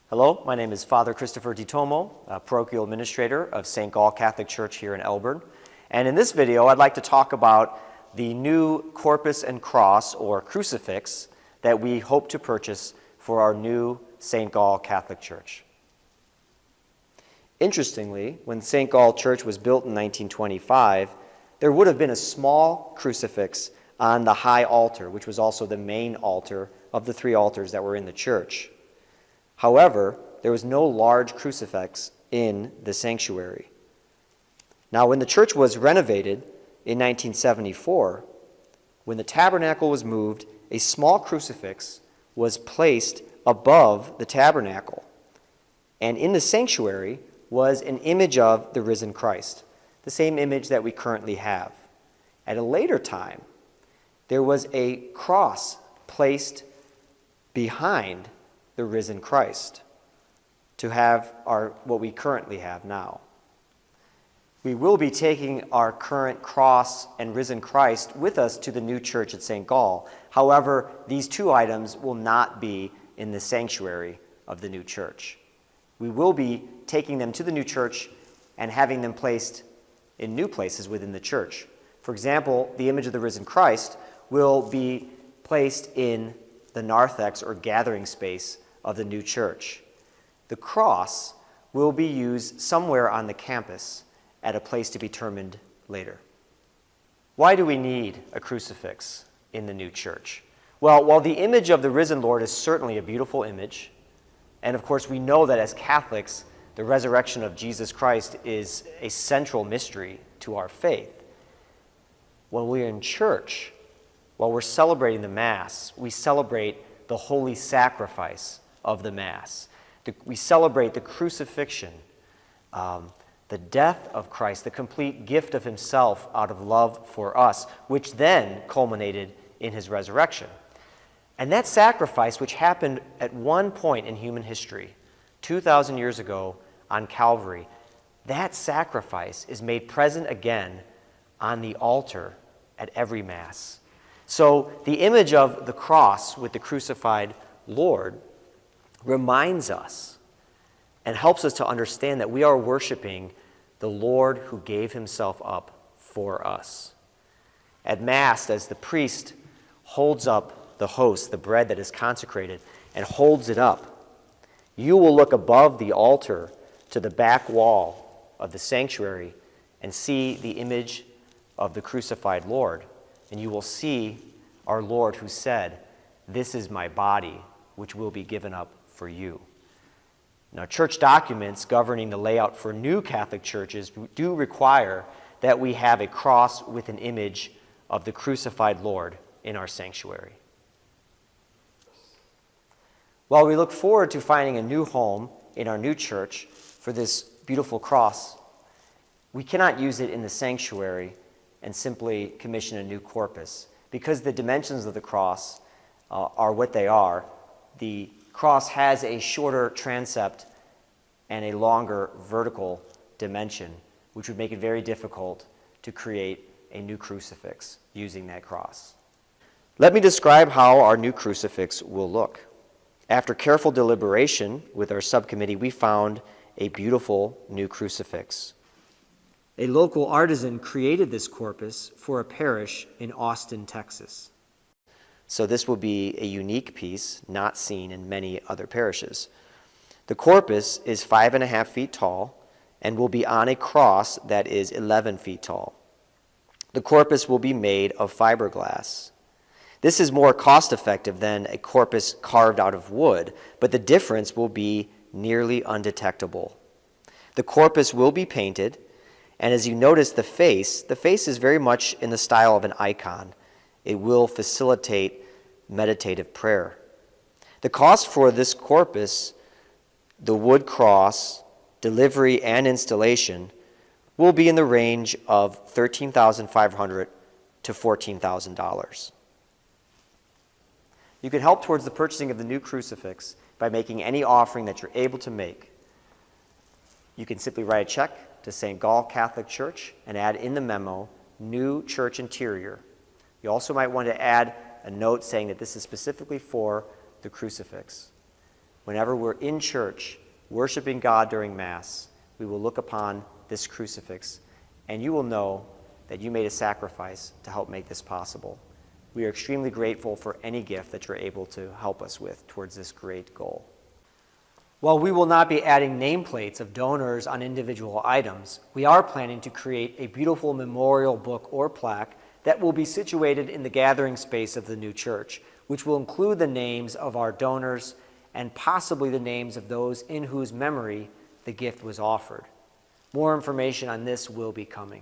Hello, my name is Father Christopher DiTomo, parochial administrator of St. Gall Catholic Church here in Elburn. And in this video, I'd like to talk about the new corpus and cross, or crucifix, that we hope to purchase for our new St. Gall Catholic Church. Interestingly, when St. Gall Church was built in 1925, there would have been a small crucifix on the high altar, which was also the main altar of the three altars that were in the church. However, there was no large crucifix in the sanctuary. Now, when the church was renovated in 1974, when the tabernacle was moved, a small crucifix was placed above the tabernacle. And in the sanctuary was an image of the risen Christ, the same image that we currently have. At a later time, there was a cross placed behind the risen Christ to have what we currently have now. We will be taking our current cross and risen Christ with us to the new church at St. Gall. However, these two items will not be in the sanctuary of the new church. We will be taking them to the new church and having them placed in new places within the church. For example, the image of the risen Christ will be placed in the narthex, or gathering space, of the new church. The cross will be used somewhere on the campus at a place to be determined later. Why do we need a crucifix in the new church? Well, while the image of the risen Lord is certainly a beautiful image, and of course we know that as Catholics, the resurrection of Jesus Christ is a central mystery to our faith. When we're in church, while we're celebrating the Mass, we celebrate the holy sacrifice of the Mass. We celebrate the crucifixion, the death of Christ, the complete gift of himself out of love for us, which then culminated in his resurrection. And that sacrifice, which happened at one point in human history, 2,000 years ago on Calvary, that sacrifice is made present again on the altar at every Mass. So the image of the cross with the crucified Lord reminds us and helps us to understand that we are worshiping the Lord who gave himself up for us. At Mass, as the priest holds up the host, the bread that is consecrated, and holds it up, you will look above the altar to the back wall of the sanctuary and see the image of the crucified Lord. And you will see our Lord who said, "This is my body, which will be given up for you." Now, church documents governing the layout for new Catholic churches do require that we have a cross with an image of the crucified Lord in our sanctuary. While we look forward to finding a new home in our new church for this beautiful cross, we cannot use it in the sanctuary and simply commission a new corpus, because the dimensions of the cross are what they are. The cross has a shorter transept and a longer vertical dimension, which would make it very difficult to create a new crucifix using that cross. Let me describe how our new crucifix will look. After careful deliberation with our subcommittee, we found a beautiful new crucifix. A local artisan created this corpus for a parish in Austin, Texas. So this will be a unique piece not seen in many other parishes. The corpus is 5.5 feet tall and will be on a cross that is 11 feet tall. The corpus will be made of fiberglass. This is more cost-effective than a corpus carved out of wood, but the difference will be nearly undetectable. The corpus will be painted, and as you notice the face is very much in the style of an icon. It will facilitate meditative prayer. The cost for this corpus, the wood cross, delivery, and installation will be in the range of $13,500 to $14,000. You can help towards the purchasing of the new crucifix by making any offering that you're able to make. You can simply write a check to St. Gall Catholic Church and add in the memo, "New Church Interior." You also might want to add a note saying that this is specifically for the crucifix. whenever we're in church, worshiping God during Mass, we will look upon this crucifix, and you will know that you made a sacrifice to help make this possible. We are extremely grateful for any gift that you're able to help us with towards this great goal. While we will not be adding nameplates of donors on individual items, we are planning to create a beautiful memorial book or plaque that will be situated in the gathering space of the new church, which will include the names of our donors and possibly the names of those in whose memory the gift was offered. More information on this will be coming.